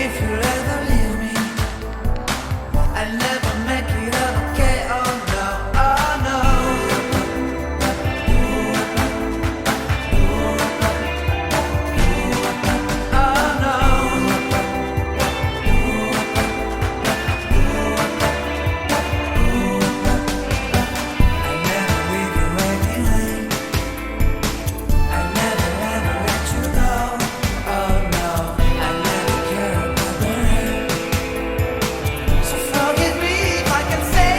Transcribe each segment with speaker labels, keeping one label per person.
Speaker 1: if you'll ever leave me. I'll never make it up, okay? Oh no, oh no. Oh no. I'll never leave you waiting. I'll never ever let you go. Oh no, I'll never care about the rain. So forgive me if I can say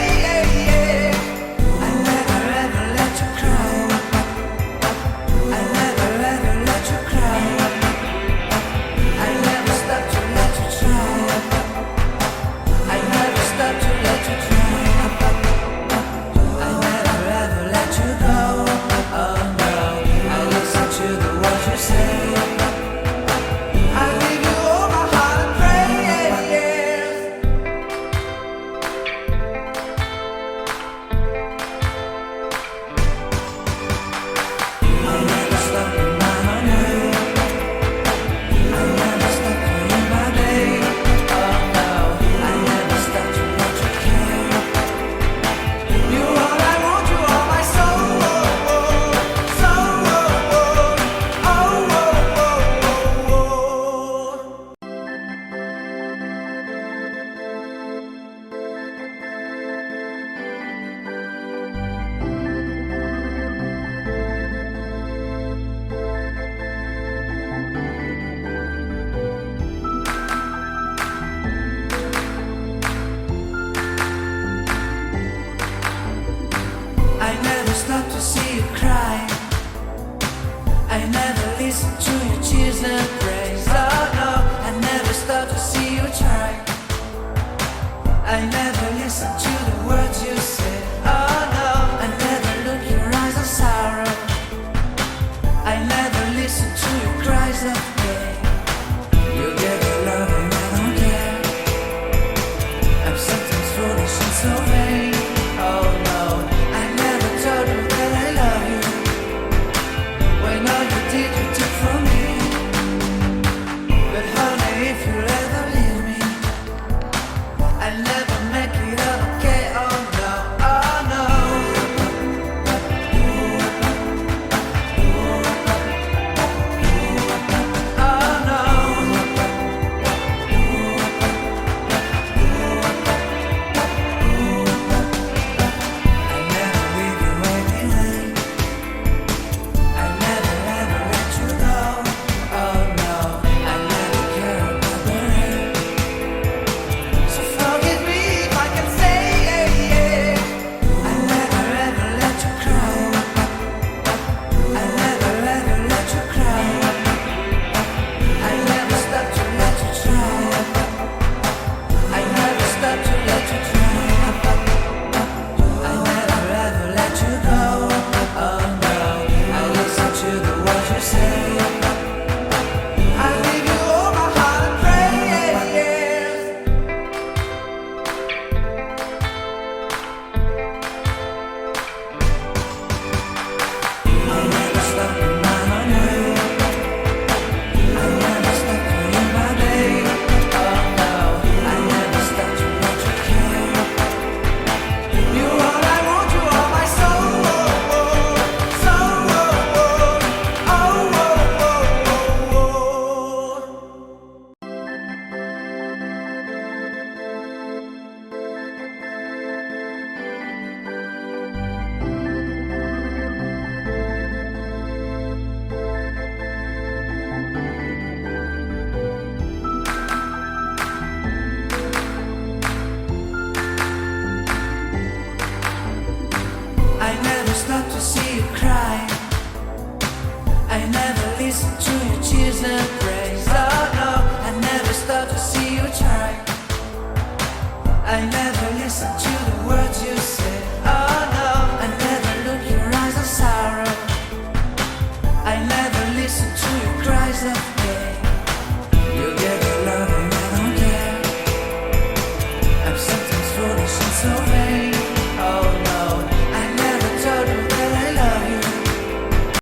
Speaker 1: yeah. I'll never ever let you cry. I'll never ever let you cry. I'll never stop to let you try. I'll never stop to let you try. I'll never ever let you go. Oh no, I listen to the words you say. I give you all my heart and prayers. I'll never stop in my way. I'll never stop calling my name. Oh no, I'll never stop to let you care. You all I want, you are my soul. Soul. I never stop to see you cry. I never listen to your tears and praise. Oh no, I never stop to see you try. I never listen to the words you say. Oh no, I never look your eyes of sorrow. I never listen to your cries of pain. You get the love and I don't care. I'm sometimes foolish and so vain. Oh no, I never told you that I love you. When all you did you took from me. But honey, if you'll ever leave me, I'll never make it up, okay? Oh no, oh no. Oh no. I'll never leave you waiting. I'll never ever let you go. Oh no, I'll never care about the rain. So forgive me if I can say yeah. I'll never ever let you cry. I'll never ever let you cry. I'll never stop to let you try. I'll never stop to let you try. I'll never ever let you go. Oh no, I listen to the words you say. I give you all my heart and prayers. I'll never stop in my way. I'll never stop calling my name. Oh no, I'll never stop to let you care. You all I want, you are my soul. Soul. I never stop to see you cry. I never listen to your tears and praise. Oh no, I never stop to see you try. I never listen to the words you say. Oh no, I never look your eyes of sorrow. I never listen to your cries of